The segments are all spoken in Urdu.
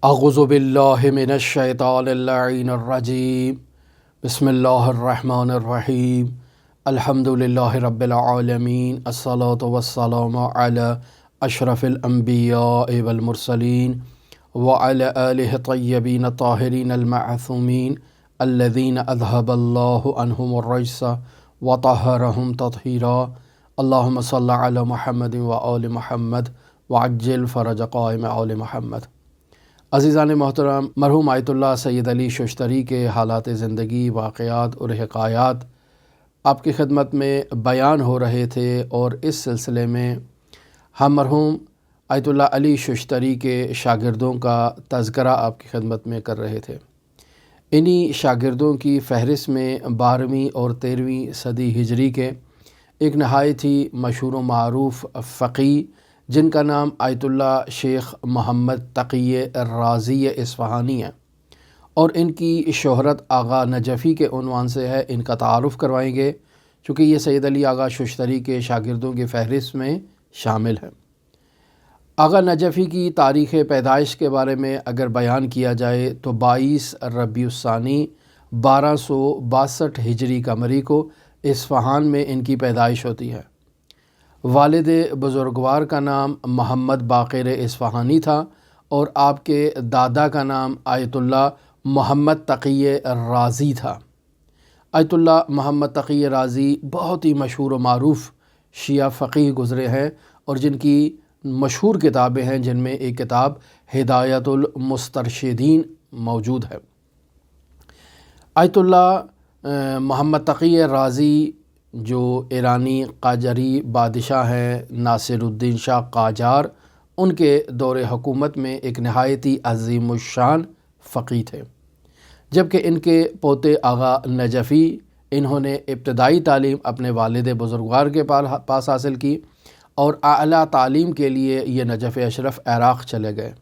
اعوذ باللہ من الشیطان اللعین الرجیم بسم اللہ الرحمن الرحیم الحمد للہ رب العالمین الصلاة والسلام علی اشرف الانبیاء والمرسلین وعلی آلہ طیبین الطاہرین المعصومین الذین اذہب اللہ عنہم الرجس وطہرہم تطہیرا اللہم صلی علی محمد وآل محمد وعجل فرج قائم آل محمد۔ عزیزان محترم، مرحوم آیت اللہ سید علی ششتری کے حالات زندگی، واقعات اور حکایات آپ کی خدمت میں بیان ہو رہے تھے، اور اس سلسلے میں ہم مرحوم آیت اللہ علی ششتری کے شاگردوں کا تذکرہ آپ کی خدمت میں کر رہے تھے۔ انہی شاگردوں کی فہرست میں 12ویں اور 13ویں صدی ہجری کے ایک نہایت ہی مشہور و معروف فقیہ جن کا نام آیت اللہ شیخ محمد تقی رازی اصفہانی ہے، اور ان کی شہرت آغا نجفی کے عنوان سے ہے، ان کا تعارف کروائیں گے چونکہ یہ سید علی آغا ششتری کے شاگردوں کی فہرست میں شامل ہیں۔ آغا نجفی کی تاریخ پیدائش کے بارے میں اگر بیان کیا جائے تو 22 ربیع الثانی 1262 ہجری قمری کو اصفہان میں ان کی پیدائش ہوتی ہے۔ والد بزرگوار کا نام محمد باقر اصفہانی تھا، اور آپ کے دادا کا نام آیت اللہ محمد تقی رازی تھا۔ آیت اللہ محمد تقی رازی بہت ہی مشہور و معروف شیعہ فقیہ گزرے ہیں، اور جن کی مشہور کتابیں ہیں، جن میں ایک کتاب ہدایت المسترشدین موجود ہے۔ آیت اللہ محمد تقی رازی جو ایرانی قاجری بادشاہ ہیں ناصر الدین شاہ قاجار، ان کے دور حکومت میں ایک نہایت ہی عظیم الشان فقیہ تھے، جبکہ ان کے پوتے آغا نجفی انہوں نے ابتدائی تعلیم اپنے والد بزرگوار کے پاس حاصل کی، اور اعلیٰ تعلیم کے لیے یہ نجف اشرف عراق چلے گئے۔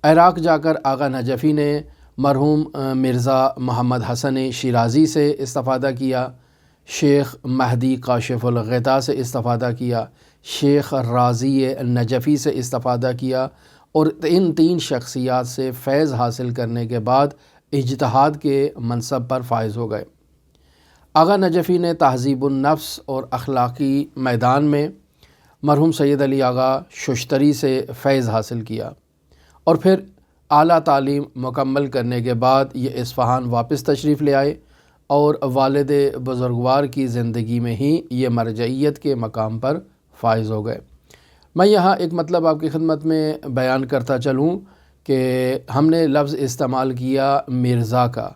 عراق جا کر آغا نجفی نے مرحوم مرزا محمد حسن شیرازی سے استفادہ کیا، شیخ مہدی کاشف الغطا سے استفادہ کیا، شیخ رازی نجفی سے استفادہ کیا، اور ان 3 شخصیات سے فیض حاصل کرنے کے بعد اجتہاد کے منصب پر فائز ہو گئے۔ آغا نجفی نے تہذیب النفس اور اخلاقی میدان میں مرحوم سید علی آغا ششتری سے فیض حاصل کیا، اور پھر اعلیٰ تعلیم مکمل کرنے کے بعد یہ اصفہان واپس تشریف لے آئے، اور والد بزرگوار کی زندگی میں ہی یہ مرجعیت کے مقام پر فائز ہو گئے۔ میں یہاں ایک مطلب آپ کی خدمت میں بیان کرتا چلوں کہ ہم نے لفظ استعمال کیا مرزا کا۔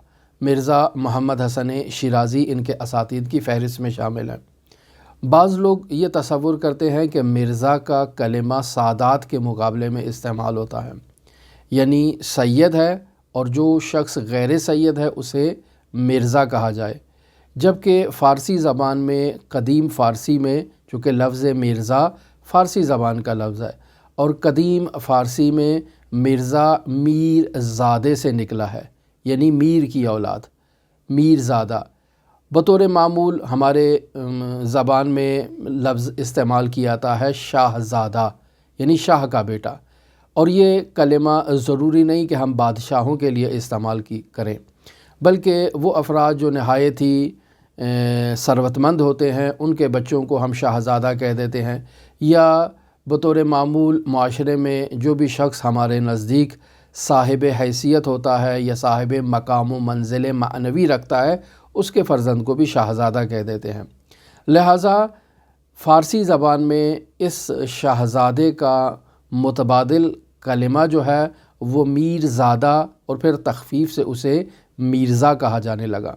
مرزا محمد حسن شیرازی ان کے اساتید کی فہرست میں شامل ہیں۔ بعض لوگ یہ تصور کرتے ہیں کہ مرزا کا کلمہ سادات کے مقابلے میں استعمال ہوتا ہے، یعنی سید ہے اور جو شخص غیر سید ہے اسے مرزا کہا جائے، جبکہ فارسی زبان میں قدیم فارسی میں چونکہ لفظ مرزا فارسی زبان کا لفظ ہے، اور قدیم فارسی میں مرزا میر زادے سے نکلا ہے، یعنی میر کی اولاد، میر زادہ۔ بطور معمول ہمارے زبان میں لفظ استعمال کیا جاتا ہے شاہ زادہ، یعنی شاہ کا بیٹا، اور یہ کلمہ ضروری نہیں کہ ہم بادشاہوں کے لیے استعمال کریں، بلکہ وہ افراد جو نہایت ہی ثروت مند ہوتے ہیں ان کے بچوں کو ہم شاہزادہ کہہ دیتے ہیں، یا بطور معمول معاشرے میں جو بھی شخص ہمارے نزدیک صاحب حیثیت ہوتا ہے یا صاحب مقام و منزل معنوی رکھتا ہے اس کے فرزند کو بھی شاہزادہ کہہ دیتے ہیں۔ لہٰذا فارسی زبان میں اس شاہزادے کا متبادل کلمہ جو ہے وہ میر زادہ، اور پھر تخفیف سے اسے مرزا کہا جانے لگا،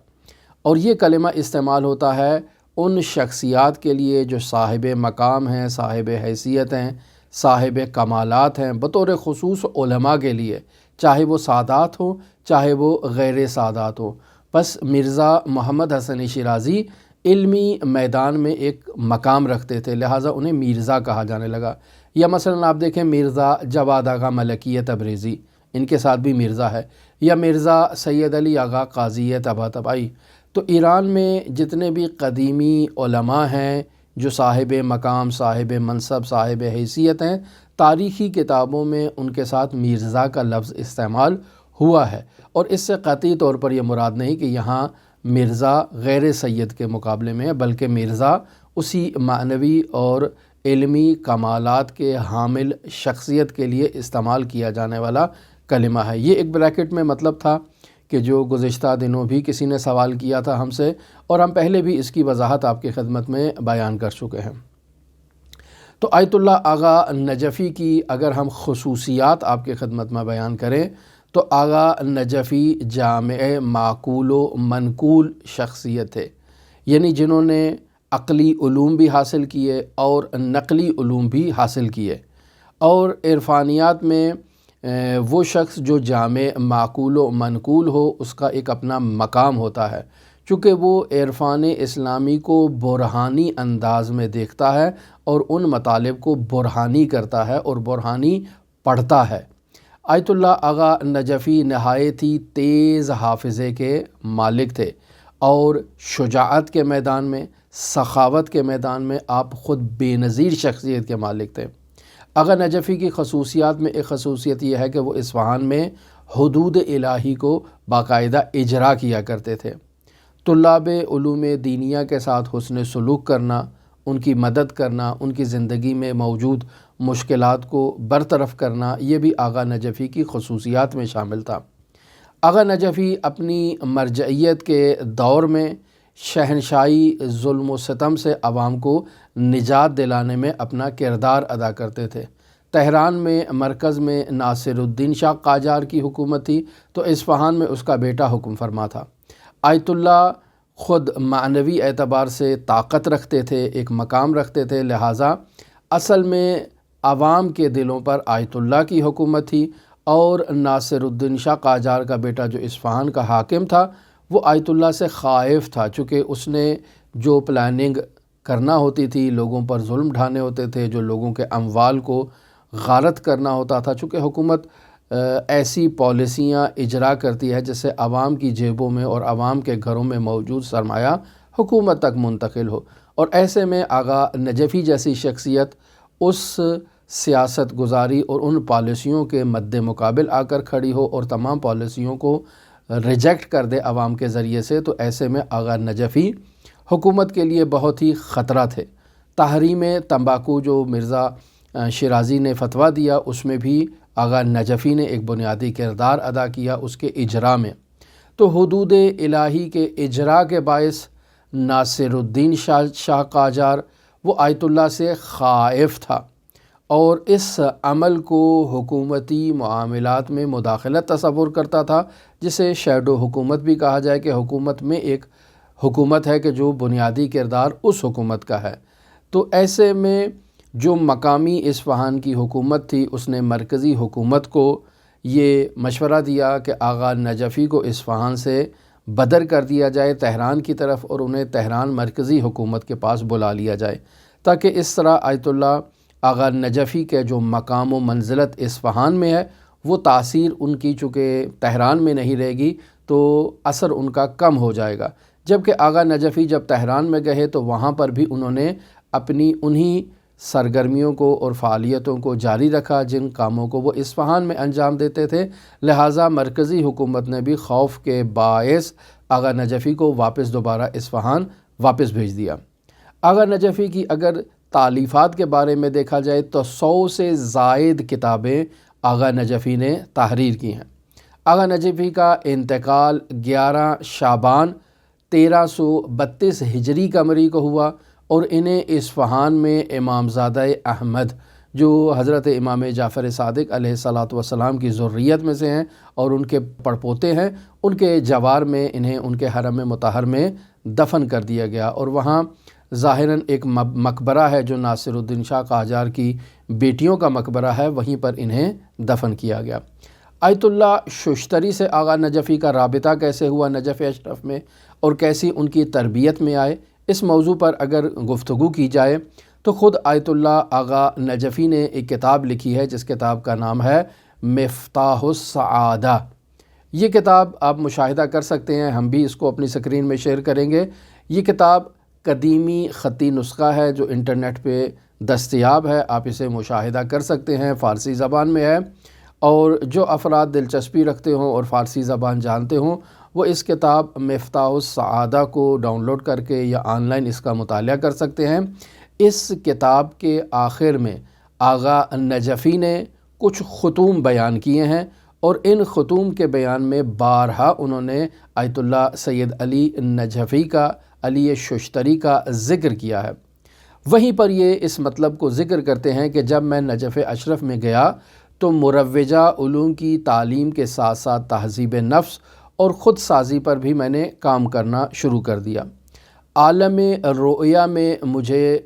اور یہ کلمہ استعمال ہوتا ہے ان شخصیات کے لیے جو صاحب مقام ہیں، صاحب حیثیت ہیں، صاحب کمالات ہیں، بطور خصوص علماء کے لیے، چاہے وہ سادات ہوں چاہے وہ غیر سادات ہوں۔ بس مرزا محمد حسن شیرازی علمی میدان میں ایک مقام رکھتے تھے، لہٰذا انہیں مرزا کہا جانے لگا۔ یا مثلا آپ دیکھیں مرزا جواد آغا ملکی تبریزی، ان کے ساتھ بھی مرزا ہے، یا مرزا سید علی آغا قاضی طباطبائی۔ تو ایران میں جتنے بھی قدیمی علماء ہیں جو صاحب مقام، صاحب منصب، صاحب حیثیت ہیں، تاریخی کتابوں میں ان کے ساتھ میرزا کا لفظ استعمال ہوا ہے، اور اس سے قطعی طور پر یہ مراد نہیں کہ یہاں مرزا غیر سید کے مقابلے میں ہے، بلکہ مرزا اسی معنوی اور علمی کمالات کے حامل شخصیت کے لیے استعمال کیا جانے والا کلمہ ہے۔ یہ ایک بریکٹ میں مطلب تھا کہ جو گزشتہ دنوں بھی کسی نے سوال کیا تھا ہم سے، اور ہم پہلے بھی اس کی وضاحت آپ کی خدمت میں بیان کر چکے ہیں۔ تو آیت اللہ آغا نجفی کی اگر ہم خصوصیات آپ کی خدمت میں بیان کریں تو آغا نجفی جامع معقول و منقول شخصیت ہے، یعنی جنہوں نے عقلی علوم بھی حاصل کیے اور نقلی علوم بھی حاصل کیے، اور عرفانیات میں وہ شخص جو جامع معقول و منقول ہو اس کا ایک اپنا مقام ہوتا ہے، چونکہ وہ عرفان اسلامی کو برہانی انداز میں دیکھتا ہے اور ان مطالب کو برہانی کرتا ہے اور برہانی پڑھتا ہے۔ آیت اللہ آغا نجفی نہایت ہی تیز حافظے کے مالک تھے، اور شجاعت کے میدان میں، سخاوت کے میدان میں آپ خود بے نظیر شخصیت کے مالک تھے۔ آغا نجفی کی خصوصیات میں ایک خصوصیت یہ ہے کہ وہ اصفہان میں حدود الہی کو باقاعدہ اجرا کیا کرتے تھے۔ طلاب علوم دینیہ کے ساتھ حسن سلوک کرنا، ان کی مدد کرنا، ان کی زندگی میں موجود مشکلات کو برطرف کرنا، یہ بھی آغا نجفی کی خصوصیات میں شامل تھا۔ آغا نجفی اپنی مرجعیت کے دور میں شہنشاہی ظلم و ستم سے عوام کو نجات دلانے میں اپنا کردار ادا کرتے تھے۔ تہران میں مرکز میں ناصر الدین شاہ قاجار کی حکومت تھی، تو اصفہان میں اس کا بیٹا حکم فرما تھا۔ آیت اللہ خود معنوی اعتبار سے طاقت رکھتے تھے، ایک مقام رکھتے تھے، لہٰذا اصل میں عوام کے دلوں پر آیت اللہ کی حکومت تھی، اور ناصر الدین شاہ قاجار کا بیٹا جو اصفہان کا حاکم تھا وہ آیت اللہ سے خائف تھا، چونکہ اس نے جو پلاننگ کرنا ہوتی تھی، لوگوں پر ظلم ڈھانے ہوتے تھے، جو لوگوں کے اموال کو غارت کرنا ہوتا تھا، چونکہ حکومت ایسی پالیسیاں اجرا کرتی ہے جس سے عوام کی جیبوں میں اور عوام کے گھروں میں موجود سرمایہ حکومت تک منتقل ہو، اور ایسے میں آغا نجفی جیسی شخصیت اس سیاست گزاری اور ان پالیسیوں کے مد مقابل آ کر کھڑی ہو اور تمام پالیسیوں کو ریجیکٹ کر دے عوام کے ذریعے سے، تو ایسے میں آغا نجفی حکومت کے لیے بہت ہی خطرہ تھے۔ تحریم تمباکو جو مرزا شیرازی نے فتویٰ دیا، اس میں بھی آغا نجفی نے ایک بنیادی کردار ادا کیا اس کے اجرا میں۔ تو حدود الہی کے اجرا کے باعث ناصر الدین شاہ قاجار وہ آیت اللہ سے خائف تھا، اور اس عمل کو حکومتی معاملات میں مداخلت تصور کرتا تھا، جسے شیڈو حکومت بھی کہا جائے کہ حکومت میں ایک حکومت ہے کہ جو بنیادی کردار اس حکومت کا ہے۔ تو ایسے میں جو مقامی اصفہان کی حکومت تھی اس نے مرکزی حکومت کو یہ مشورہ دیا کہ آغا نجفی کو اصفہان سے بدر کر دیا جائے تہران کی طرف، اور انہیں تہران مرکزی حکومت کے پاس بلا لیا جائے، تاکہ اس طرح آیت اللہ آغا نجفی کے جو مقام و منزلت اصفہان میں ہے وہ تاثیر ان کی چونکہ تہران میں نہیں رہے گی تو اثر ان کا کم ہو جائے گا، جبکہ آغا نجفی جب تہران میں گئے تو وہاں پر بھی انہوں نے اپنی انہی سرگرمیوں کو اور فعالیتوں کو جاری رکھا جن کاموں کو وہ اصفہان میں انجام دیتے تھے، لہٰذا مرکزی حکومت نے بھی خوف کے باعث آغا نجفی کو واپس دوبارہ اصفہان واپس بھیج دیا۔ آغا نجفی کی اگر تالیفات کے بارے میں دیکھا جائے تو 100 سے زائد کتابیں آغا نجفی نے تحریر کی ہیں۔ آغا نجفی کا انتقال 11 شعبان 1332 ہجری قمری کو ہوا، اور انہیں اصفہان میں امامزادہ احمد جو حضرت امام جعفر صادق علیہ السلام کی ذریت میں سے ہیں اور ان کے پڑپوتے ہیں، ان کے جوار میں انہیں ان کے حرم مطہر میں دفن کر دیا گیا، اور وہاں ظاہراً ایک مقبرہ ہے جو ناصر الدین شاہ قاجار کی بیٹیوں کا مقبرہ ہے، وہیں پر انہیں دفن کیا گیا۔ آیت اللہ ششتری سے آغا نجفی کا رابطہ کیسے ہوا نجف اشرف میں، اور کیسی ان کی تربیت میں آئے، اس موضوع پر اگر گفتگو کی جائے تو خود آیت اللہ آغا نجفی نے ایک کتاب لکھی ہے جس کتاب کا نام ہے مفتاح السعادہ۔ یہ کتاب آپ مشاہدہ کر سکتے ہیں، ہم بھی اس کو اپنی سکرین میں شیئر کریں گے۔ یہ کتاب قدیمی خطی نسخہ ہے جو انٹرنیٹ پہ دستیاب ہے، آپ اسے مشاہدہ کر سکتے ہیں، فارسی زبان میں ہے، اور جو افراد دلچسپی رکھتے ہوں اور فارسی زبان جانتے ہوں وہ اس کتاب مفتاح السعادہ کو ڈاؤن لوڈ کر کے یا آن لائن اس کا مطالعہ کر سکتے ہیں۔ اس کتاب کے آخر میں آغا نجفی نے کچھ خطوم بیان کیے ہیں، اور ان خطوم کے بیان میں بارہا انہوں نے آیت اللہ سید علی نجفی کا، علی ششتری کا ذکر کیا ہے۔ وہیں پر یہ اس مطلب کو ذکر کرتے ہیں کہ جب میں نجف اشرف میں گیا تو مروجہ علوم کی تعلیم کے ساتھ ساتھ تہذیب نفس اور خود سازی پر بھی میں نے کام کرنا شروع کر دیا۔ عالم رؤیا میں مجھے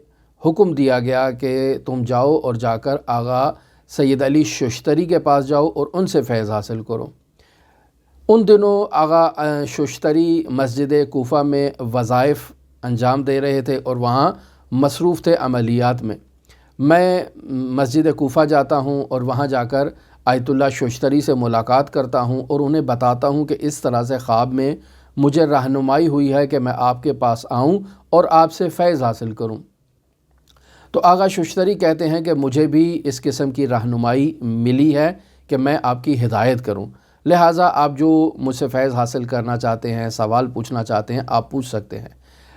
حکم دیا گیا کہ تم جاؤ اور جا کر آغا سید علی ششتری کے پاس جاؤ اور ان سے فیض حاصل کرو۔ ان دنوں آغا ششتری مسجد کوفہ میں وظائف انجام دے رہے تھے اور وہاں مصروف تھے عملیات میں۔ میں مسجد کوفہ جاتا ہوں اور وہاں جا کر آیت اللہ ششتری سے ملاقات کرتا ہوں اور انہیں بتاتا ہوں کہ اس طرح سے خواب میں مجھے رہنمائی ہوئی ہے کہ میں آپ کے پاس آؤں اور آپ سے فیض حاصل کروں۔ تو آغا ششتری کہتے ہیں کہ مجھے بھی اس قسم کی رہنمائی ملی ہے کہ میں آپ کی ہدایت کروں، لہٰذا آپ جو مجھ سے فیض حاصل کرنا چاہتے ہیں، سوال پوچھنا چاہتے ہیں، آپ پوچھ سکتے ہیں۔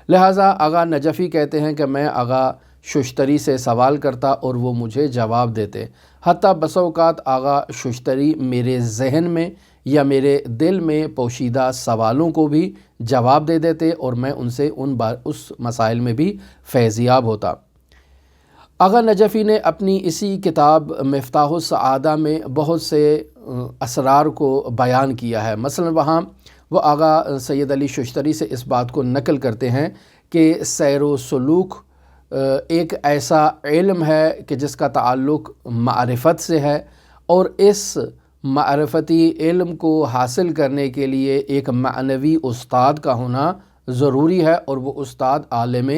لہٰذا آغا نجفی کہتے ہیں کہ میں آغا ششتری سے سوال کرتا اور وہ مجھے جواب دیتے، حتیٰ بسا اوقات آغا ششتری میرے ذہن میں یا میرے دل میں پوشیدہ سوالوں کو بھی جواب دے دیتے اور میں ان سے اس مسائل میں بھی فیضیاب ہوتا۔ آغا نجفی نے اپنی اسی کتاب مفتاح السعادہ میں بہت سے اسرار کو بیان کیا ہے۔ مثلا وہاں وہ آغا سید علی ششتری سے اس بات کو نقل کرتے ہیں کہ سیر و سلوک ایک ایسا علم ہے کہ جس کا تعلق معرفت سے ہے، اور اس معرفتی علم کو حاصل کرنے کے لیے ایک معنوی استاد کا ہونا ضروری ہے، اور وہ استاد عالم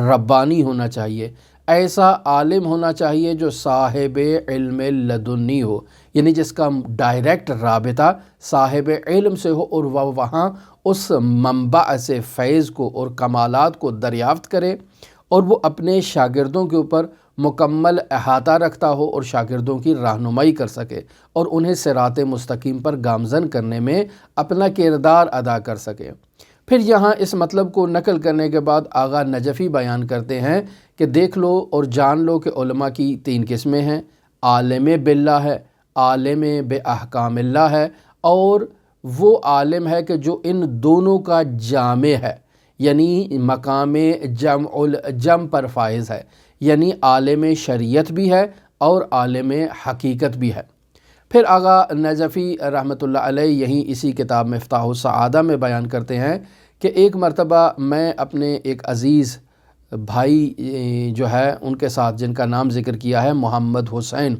ربانی ہونا چاہیے۔ ایسا عالم ہونا چاہیے جو صاحب علم لدنی ہو، یعنی جس کا ڈائریکٹ رابطہ صاحب علم سے ہو اور وہ وہاں اس منبع سے فیض کو اور کمالات کو دریافت کرے، اور وہ اپنے شاگردوں کے اوپر مکمل احاطہ رکھتا ہو اور شاگردوں کی رہنمائی کر سکے اور انہیں صراط مستقیم پر گامزن کرنے میں اپنا کردار ادا کر سکے۔ پھر یہاں اس مطلب کو نقل کرنے کے بعد آغا نجفی بیان کرتے ہیں کہ دیکھ لو اور جان لو کہ علماء کی 3 قسمیں ہیں، عالم باللہ ہے، عالم باحکام اللہ ہے، اور وہ عالم ہے کہ جو ان دونوں کا جامع ہے، یعنی مقام جم پر فائز ہے، یعنی عالم شریعت بھی ہے اور عالم حقیقت بھی ہے۔ پھر آغا نجفی رحمۃ اللہ علیہ یہیں اسی کتاب مفتاح السعادہ میں بیان کرتے ہیں کہ ایک مرتبہ میں اپنے ایک عزیز بھائی جو ہے ان کے ساتھ، جن کا نام ذکر کیا ہے محمد حسین،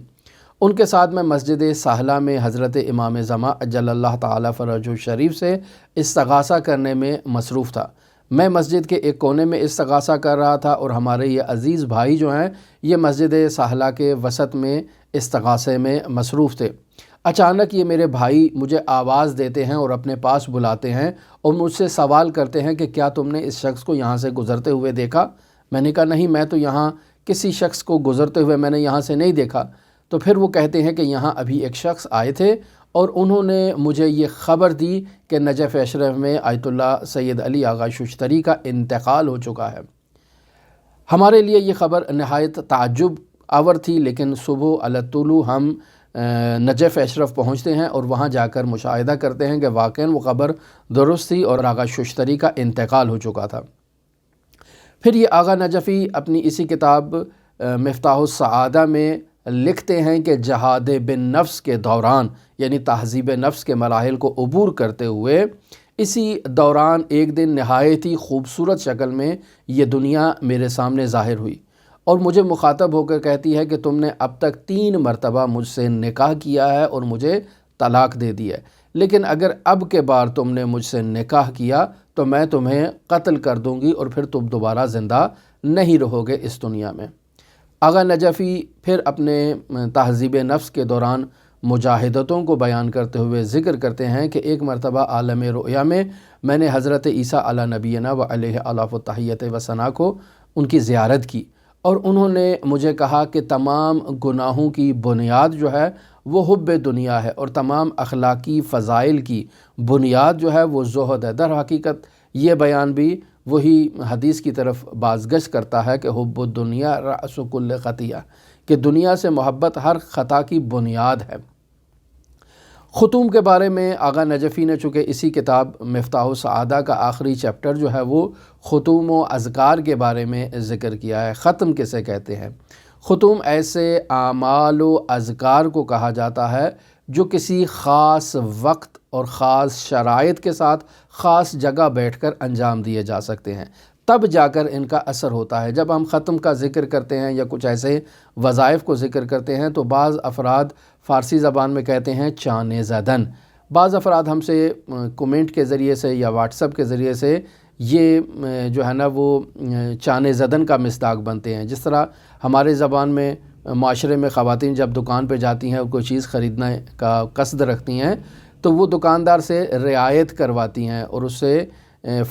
ان کے ساتھ میں مسجد ساحلہ میں حضرت امام زمان اجل اللہ تعالی فرجہ شریف سے استغاثہ کرنے میں مصروف تھا۔ میں مسجد کے ایک کونے میں استغاثہ کر رہا تھا اور ہمارے یہ عزیز بھائی جو ہیں یہ مسجد ساحلہ کے وسط میں استغاثے میں مصروف تھے۔ اچانک یہ میرے بھائی مجھے آواز دیتے ہیں اور اپنے پاس بلاتے ہیں اور مجھ سے سوال کرتے ہیں کہ کیا تم نے اس شخص کو یہاں سے گزرتے ہوئے دیکھا؟ میں نے کہا نہیں، میں تو یہاں کسی شخص کو گزرتے ہوئے میں نے یہاں سے نہیں دیکھا۔ تو پھر وہ کہتے ہیں کہ یہاں ابھی ایک شخص آئے تھے اور انہوں نے مجھے یہ خبر دی کہ نجف اشرف میں آیت اللہ سید علی آغا ششتری کا انتقال ہو چکا ہے۔ ہمارے لیے یہ خبر نہایت تعجب آور تھی، لیکن صبح الطلوع ہم نجف اشرف پہنچتے ہیں اور وہاں جا کر مشاہدہ کرتے ہیں کہ واقعاً وہ خبر درست تھی اور آغا ششتری کا انتقال ہو چکا تھا۔ پھر یہ آغا نجفی اپنی اسی کتاب مفتاح السعادہ میں لکھتے ہیں کہ جہاد بن نفس کے دوران، یعنی تہذیب نفس کے مراحل کو عبور کرتے ہوئے اسی دوران ایک دن نہایت ہی خوبصورت شکل میں یہ دنیا میرے سامنے ظاہر ہوئی اور مجھے مخاطب ہو کر کہتی ہے کہ تم نے اب تک 3 مرتبہ مجھ سے نکاح کیا ہے اور مجھے طلاق دے دی ہے، لیکن اگر اب کے بار تم نے مجھ سے نکاح کیا تو میں تمہیں قتل کر دوں گی اور پھر تم دوبارہ زندہ نہیں رہو گے اس دنیا میں۔ آغا نجفی پھر اپنے تہذیب نفس کے دوران مجاہدتوں کو بیان کرتے ہوئے ذکر کرتے ہیں کہ ایک مرتبہ عالم رؤیا میں نے حضرت عیسیٰ علی نبینا و علیہ الف التحیت و ثنا کو ان کی زیارت کی اور انہوں نے مجھے کہا کہ تمام گناہوں کی بنیاد جو ہے وہ حب دنیا ہے، اور تمام اخلاقی فضائل کی بنیاد جو ہے وہ زہد ہے۔ در حقیقت یہ بیان بھی وہی حدیث کی طرف بازگشت کرتا ہے کہ حب الدنیا رأس کل خطیہ، کہ دنیا سے محبت ہر خطا کی بنیاد ہے۔ ختوم کے بارے میں آغا نجفی نے چونکہ اسی کتاب مفتاح السعادہ کا آخری چیپٹر جو ہے وہ ختوم و اذکار کے بارے میں ذکر کیا ہے۔ ختم کسے کہتے ہیں؟ ختوم ایسے اعمال و اذکار کو کہا جاتا ہے جو کسی خاص وقت اور خاص شرائط کے ساتھ خاص جگہ بیٹھ کر انجام دیے جا سکتے ہیں، تب جا کر ان کا اثر ہوتا ہے۔ جب ہم ختم کا ذکر کرتے ہیں یا کچھ ایسے وظائف کو ذکر کرتے ہیں تو بعض افراد فارسی زبان میں کہتے ہیں چانے زدن۔ بعض افراد ہم سے کومنٹ کے ذریعے سے یا واٹس ایپ کے ذریعے سے یہ جو ہے نا وہ چانے زدن کا مصداق بنتے ہیں۔ جس طرح ہمارے زبان میں معاشرے میں خواتین جب دکان پہ جاتی ہیں اور کوئی چیز خریدنے کا قصد رکھتی ہیں تو وہ دکاندار سے رعایت کرواتی ہیں، اور اس سے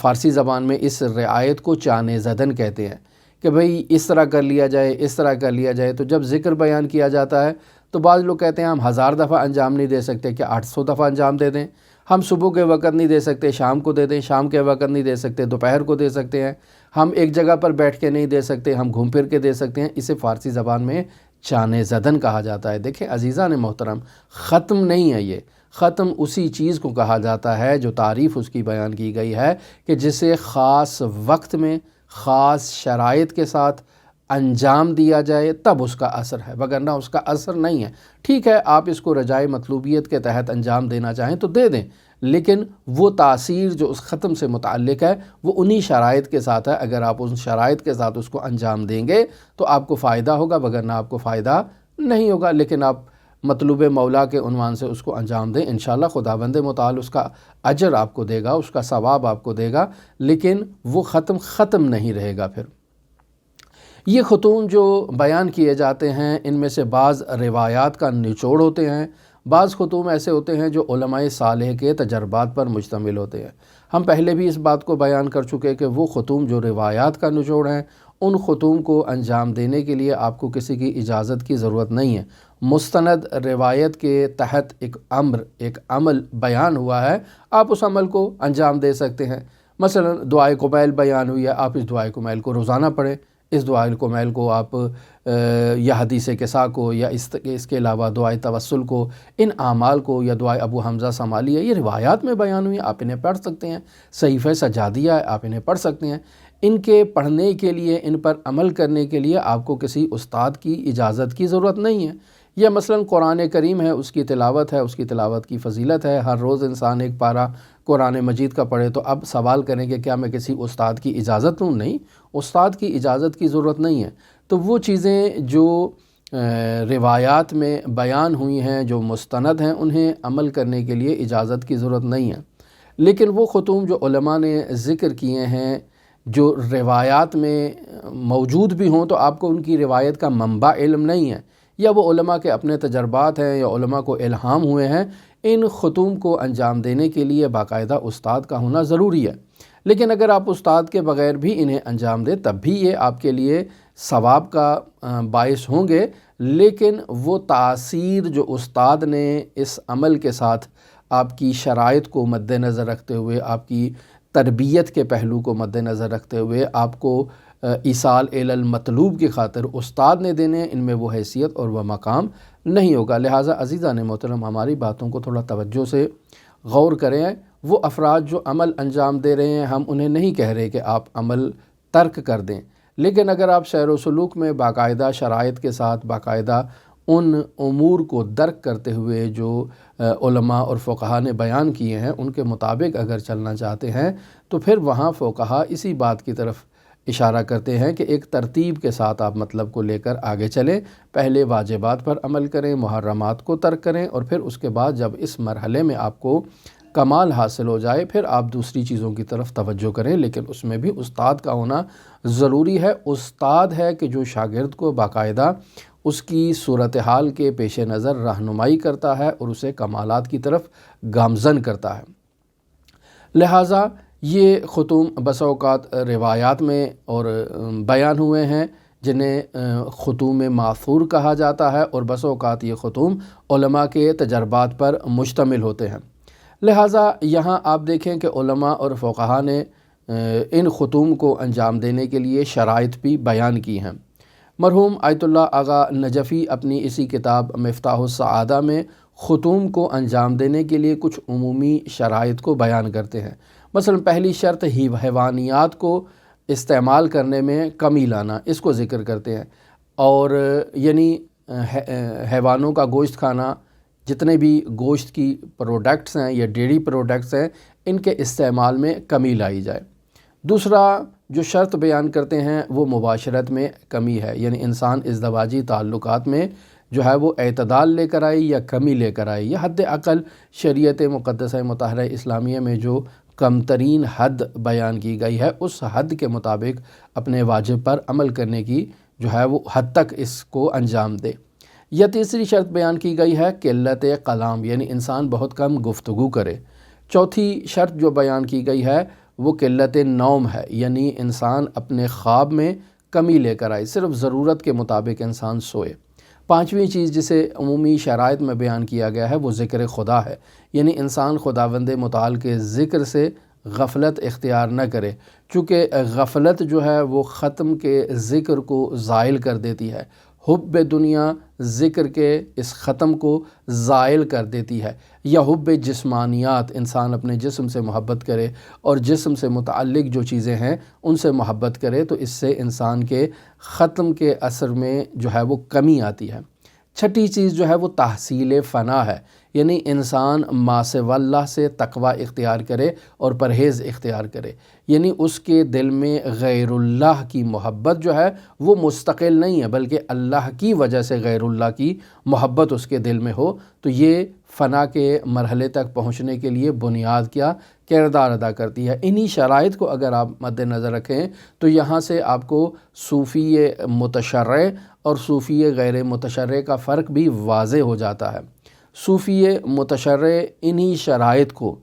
فارسی زبان میں اس رعایت کو چانے زدن کہتے ہیں کہ بھئی اس طرح کر لیا جائے، اس طرح کر لیا جائے۔ تو جب ذکر بیان کیا جاتا ہے تو بعض لوگ کہتے ہیں ہم 1000 دفعہ انجام نہیں دے سکتے، کہ 800 دفعہ انجام دے دیں؟ ہم صبح کے وقت نہیں دے سکتے، شام کو دے دیں، شام کے وقت نہیں دے سکتے، دوپہر کو دے سکتے ہیں، ہم ایک جگہ پر بیٹھ کے نہیں دے سکتے، ہم گھوم پھر کے دے سکتے ہیں۔ اسے فارسی زبان میں چانے زدن کہا جاتا ہے۔ دیکھیں عزیزان محترم، ختم نہیں ہے یہ، ختم اسی چیز کو کہا جاتا ہے جو تعریف اس کی بیان کی گئی ہے کہ جسے خاص وقت میں خاص شرائط کے ساتھ انجام دیا جائے تب اس کا اثر ہے، وگرنہ اس کا اثر نہیں ہے۔ ٹھیک ہے آپ اس کو رجائے مطلوبیت کے تحت انجام دینا چاہیں تو دے دیں، لیکن وہ تاثیر جو اس ختم سے متعلق ہے وہ انہی شرائط کے ساتھ ہے۔ اگر آپ ان شرائط کے ساتھ اس کو انجام دیں گے تو آپ کو فائدہ ہوگا، وگرنہ آپ کو فائدہ نہیں ہوگا۔ لیکن آپ مطلوب مولا کے عنوان سے اس کو انجام دیں، انشاءاللہ خداوند متعال اس کا اجر آپ کو دے گا، اس کا ثواب آپ کو دے گا، لیکن وہ ختم نہیں رہے گا۔ پھر یہ ختوم جو بیان کیے جاتے ہیں ان میں سے بعض روایات کا نچوڑ ہوتے ہیں، بعض ختوم ایسے ہوتے ہیں جو علماء صالح کے تجربات پر مشتمل ہوتے ہیں۔ ہم پہلے بھی اس بات کو بیان کر چکے کہ وہ ختوم جو روایات کا نچوڑ ہیں، ان ختوم کو انجام دینے کے لیے آپ کو کسی کی اجازت کی ضرورت نہیں ہے۔ مستند روایت کے تحت ایک عمل بیان ہوا ہے، آپ اس عمل کو انجام دے سکتے ہیں۔ مثلا دعائے کمیل بیان ہوئی ہے، آپ اس دعائے کمیل کو روزانہ پڑھیں۔ اس دعائے کمیل کو آپ یا حدیث کسا کو یا اس کے علاوہ دعائے توسل کو، ان اعمال کو، یا دعائے ابو حمزہ سمالیہ، یہ روایات میں بیان ہوئی ہیں، آپ انہیں پڑھ سکتے ہیں۔ صحیفہ سجادیہ ہے، آپ انہیں پڑھ سکتے ہیں۔ ان کے پڑھنے کے لیے، ان پر عمل کرنے کے لیے آپ کو کسی استاد کی اجازت کی ضرورت نہیں ہے۔ یا مثلا قرآن کریم ہے، اس کی تلاوت ہے، اس کی تلاوت کی فضیلت ہے، ہر روز انسان ایک پارہ قرآن مجید کا پڑھے، تو اب سوال کریں کہ کیا میں کسی استاد کی اجازت لوں؟ نہیں، استاد کی اجازت کی ضرورت نہیں ہے۔ تو وہ چیزیں جو روایات میں بیان ہوئی ہیں، جو مستند ہیں، انہیں عمل کرنے کے لیے اجازت کی ضرورت نہیں ہے۔ لیکن وہ ختوم جو علماء نے ذکر کیے ہیں، جو روایات میں موجود بھی ہوں، تو آپ کو ان کی روایت کا منبع علم نہیں ہے، یا وہ علماء کے اپنے تجربات ہیں، یا علماء کو الہام ہوئے ہیں، ان ختوم کو انجام دینے کے لیے باقاعدہ استاد کا ہونا ضروری ہے۔ لیکن اگر آپ استاد کے بغیر بھی انہیں انجام دیں تب بھی یہ آپ کے لیے ثواب کا باعث ہوں گے، لیکن وہ تاثیر جو استاد نے اس عمل کے ساتھ آپ کی شرائط کو مد نظر رکھتے ہوئے، آپ کی تربیت کے پہلو کو مد نظر رکھتے ہوئے آپ کو ایصال الی المطلوب کی خاطر استاد نے دینے، ان میں وہ حیثیت اور وہ مقام نہیں ہوگا۔ لہٰذا عزیزان محترم، ہماری باتوں کو تھوڑا توجہ سے غور کریں۔ وہ افراد جو عمل انجام دے رہے ہیں، ہم انہیں نہیں کہہ رہے کہ آپ عمل ترک کر دیں، لیکن اگر آپ سیر و سلوک میں باقاعدہ شرائط کے ساتھ، باقاعدہ ان امور کو درک کرتے ہوئے جو علماء اور فقہا نے بیان کیے ہیں ان کے مطابق اگر چلنا چاہتے ہیں، تو پھر وہاں فقہا اسی بات کی طرف اشارہ کرتے ہیں کہ ایک ترتیب کے ساتھ آپ مطلب کو لے کر آگے چلیں۔ پہلے واجبات پر عمل کریں، محرمات کو ترک کریں، اور پھر اس کے بعد جب اس مرحلے میں آپ کو کمال حاصل ہو جائے پھر آپ دوسری چیزوں کی طرف توجہ کریں، لیکن اس میں بھی استاد کا ہونا ضروری ہے۔ استاد ہے کہ جو شاگرد کو باقاعدہ اس کی صورتحال کے پیش نظر رہنمائی کرتا ہے اور اسے کمالات کی طرف گامزن کرتا ہے۔ لہٰذا یہ ختوم بسا اوقات روایات میں اور بیان ہوئے ہیں، جنہیں ختوم ماثور کہا جاتا ہے، اور بس اوقات یہ ختوم علماء کے تجربات پر مشتمل ہوتے ہیں۔ لہٰذا یہاں آپ دیکھیں کہ علماء اور فقہا نے ان ختوم کو انجام دینے کے لیے شرائط بھی بیان کی ہیں۔ مرحوم آیت اللہ آغا نجفی اپنی اسی کتاب مفتاح السعادہ میں ختوم کو انجام دینے کے لیے کچھ عمومی شرائط کو بیان کرتے ہیں۔ مثلا پہلی شرط حیوانیات کو استعمال کرنے میں کمی لانا، اس کو ذکر کرتے ہیں، اور یعنی حیوانوں کا گوشت کھانا، جتنے بھی گوشت کی پروڈکٹس ہیں یا ڈیری پروڈکٹس ہیں، ان کے استعمال میں کمی لائی جائے۔ دوسرا جو شرط بیان کرتے ہیں وہ مباشرت میں کمی ہے، یعنی انسان ازدواجی تعلقات میں جو ہے وہ اعتدال لے کر آئے یا کمی لے کر آئے، یا حد اقل شریعت مقدسہ مطہرہ اسلامیہ میں جو کم ترین حد بیان کی گئی ہے اس حد کے مطابق اپنے واجب پر عمل کرنے کی جو ہے وہ حد تک اس کو انجام دے۔ یا تیسری شرط بیان کی گئی ہے قلت کلام، یعنی انسان بہت کم گفتگو کرے۔ چوتھی شرط جو بیان کی گئی ہے وہ قلت نوم ہے، یعنی انسان اپنے خواب میں کمی لے کر آئے، صرف ضرورت کے مطابق انسان سوئے۔ پانچویں چیز جسے عمومی شرائط میں بیان کیا گیا ہے وہ ذکر خدا ہے، یعنی انسان خداوند متعال کے ذکر سے غفلت اختیار نہ کرے، چونکہ غفلت جو ہے وہ ختم کے ذکر کو زائل کر دیتی ہے۔ حب دنیا ذکر کے اس ختم کو زائل کر دیتی ہے، یا حب جسمانیات، انسان اپنے جسم سے محبت کرے اور جسم سے متعلق جو چیزیں ہیں ان سے محبت کرے، تو اس سے انسان کے ختم کے اثر میں جو ہے وہ کمی آتی ہے۔ چھٹی چیز جو ہے وہ تحصیل فنا ہے، یعنی انسان ما سوی اللہ سے تقوی اختیار کرے اور پرہیز اختیار کرے، یعنی اس کے دل میں غیر اللہ کی محبت جو ہے وہ مستقل نہیں ہے، بلکہ اللہ کی وجہ سے غیر اللہ کی محبت اس کے دل میں ہو، تو یہ فنا کے مرحلے تک پہنچنے کے لیے بنیاد کیا کردار ادا کرتی ہے۔ انہی شرائط کو اگر آپ مد نظر رکھیں تو یہاں سے آپ کو صوفی متشرع اور صوفی غیر متشرع کا فرق بھی واضح ہو جاتا ہے۔ صوفی متشرع انہی شرائط کو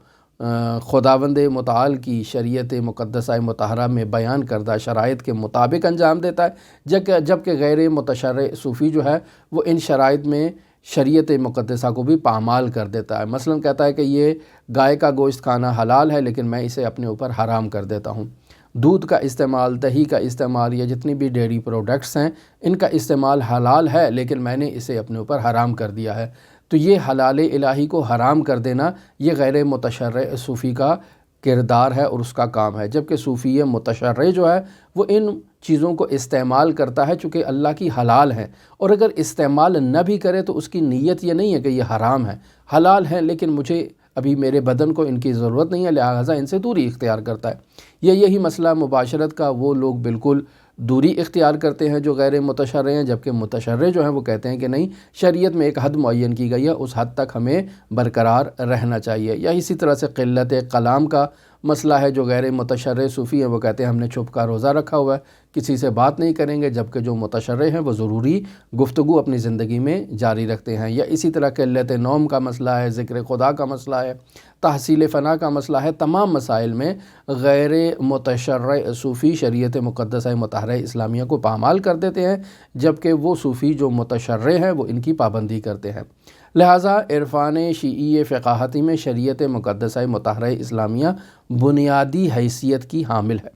خداوند متعال کی شریعت مقدسہ مطہرہ میں بیان کردہ شرائط کے مطابق انجام دیتا ہے، جبکہ غیر متشرع صوفی جو ہے وہ ان شرائط میں شریعت مقدسہ کو بھی پامال کر دیتا ہے۔ مثلا کہتا ہے کہ یہ گائے کا گوشت کھانا حلال ہے لیکن میں اسے اپنے اوپر حرام کر دیتا ہوں۔ دودھ کا استعمال، دہی کا استعمال یا جتنی بھی ڈیری پروڈکٹس ہیں ان کا استعمال حلال ہے لیکن میں نے اسے اپنے اوپر حرام کر دیا ہے۔ تو یہ حلال الہی کو حرام کر دینا یہ غیر متشرع صوفی کا کردار ہے اور اس کا کام ہے، جبکہ صوفی متشرع جو ہے وہ ان چیزوں کو استعمال کرتا ہے چونکہ اللہ کی حلال ہیں، اور اگر استعمال نہ بھی کرے تو اس کی نیت یہ نہیں ہے کہ یہ حرام ہے، حلال ہیں لیکن مجھے ابھی میرے بدن کو ان کی ضرورت نہیں ہے لہٰذا ان سے دوری اختیار کرتا ہے۔ یہی مسئلہ مباشرت کا، وہ لوگ بالکل دوری اختیار کرتے ہیں جو غیر متشرع ہیں، جبکہ متشرع جو ہیں وہ کہتے ہیں کہ نہیں، شریعت میں ایک حد معین کی گئی ہے، اس حد تک ہمیں برقرار رہنا چاہیے۔ یا اسی طرح سے قلت کلام کا مسئلہ ہے، جو غیر متشرع صوفی ہیں وہ کہتے ہیں ہم نے چھپ کا روزہ رکھا ہوا ہے، کسی سے بات نہیں کریں گے، جبکہ جو متشرع ہیں وہ ضروری گفتگو اپنی زندگی میں جاری رکھتے ہیں۔ یا اسی طرح قلت نوم کا مسئلہ ہے، ذکر خدا کا مسئلہ ہے، تحصیل فنا کا مسئلہ ہے۔ تمام مسائل میں غیر متشرع صوفی شریعت مقدسہ مطہرہ اسلامیہ کو پامال کر دیتے ہیں، جبکہ وہ صوفی جو متشرع ہیں وہ ان کی پابندی کرتے ہیں۔ لہٰذا عرفان شیعی فقاہتی میں شریعت مقدسہ مطہرہ اسلامیہ بنیادی حیثیت کی حامل ہے۔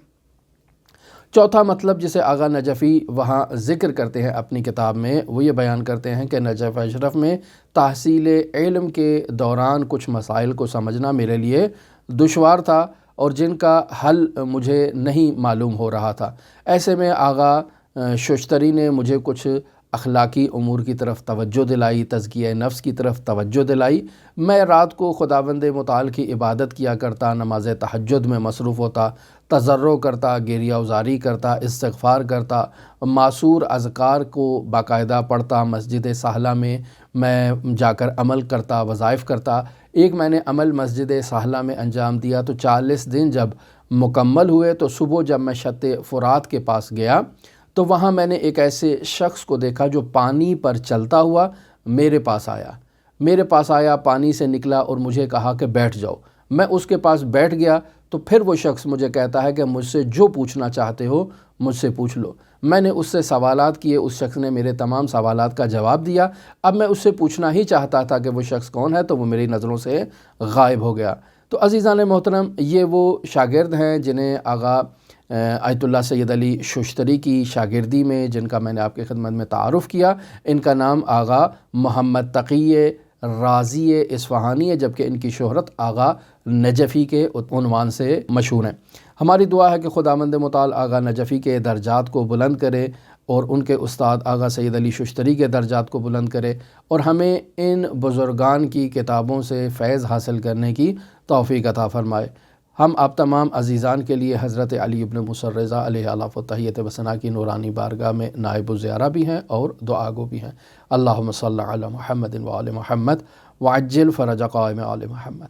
چوتھا مطلب جسے آغا نجفی وہاں ذکر کرتے ہیں اپنی کتاب میں، وہ یہ بیان کرتے ہیں کہ نجف اشرف میں تحصیل علم کے دوران کچھ مسائل کو سمجھنا میرے لیے دشوار تھا اور جن کا حل مجھے نہیں معلوم ہو رہا تھا۔ ایسے میں آغا ششتری نے مجھے کچھ اخلاقی امور کی طرف توجہ دلائی، تزکیہ نفس کی طرف توجہ دلائی۔ میں رات کو خداوند متعال کی عبادت کیا کرتا، نماز تہجد میں مصروف ہوتا، تضرع کرتا، گریہ وزاری کرتا، استغفار کرتا، معصور اذکار کو باقاعدہ پڑھتا، مسجد سہلہ میں میں جا کر عمل کرتا، وظائف کرتا۔ ایک میں نے عمل مسجد سہلہ میں انجام دیا تو 40 دن جب مکمل ہوئے تو صبح جب میں شط فرات کے پاس گیا تو وہاں میں نے ایک ایسے شخص کو دیکھا جو پانی پر چلتا ہوا میرے پاس آیا، پانی سے نکلا اور مجھے کہا کہ بیٹھ جاؤ۔ میں اس کے پاس بیٹھ گیا تو پھر وہ شخص مجھے کہتا ہے کہ مجھ سے جو پوچھنا چاہتے ہو مجھ سے پوچھ لو۔ میں نے اس سے سوالات کیے، اس شخص نے میرے تمام سوالات کا جواب دیا۔ اب میں اس سے پوچھنا ہی چاہتا تھا کہ وہ شخص کون ہے، تو وہ میری نظروں سے غائب ہو گیا۔ تو عزیزان محترم، یہ وہ شاگرد ہیں جنہیں آغا آیت اللہ سید علی ششتری کی شاگردی میں، جن کا میں نے آپ کی خدمت میں تعارف کیا۔ ان کا نام آغا محمد تقی رازی اصفہانی ہے، جبکہ ان کی شہرت آغا نجفی کے عنوان سے مشہور ہیں۔ ہماری دعا ہے کہ خداوند متعال آغا نجفی کے درجات کو بلند کرے اور ان کے استاد آغا سید علی ششتری کے درجات کو بلند کرے، اور ہمیں ان بزرگان کی کتابوں سے فیض حاصل کرنے کی توفیق عطا فرمائے۔ ہم آپ تمام عزیزان کے لیے حضرت علی ابن موسیٰ الرضا علیہ الاف و تحیت و ثنا کی نورانی بارگاہ میں نائب الزیارہ بھی ہیں اور دعا گو بھی ہیں۔ اللہم صلی علی محمد و آل محمد وعجل فرج قائم آل محمد۔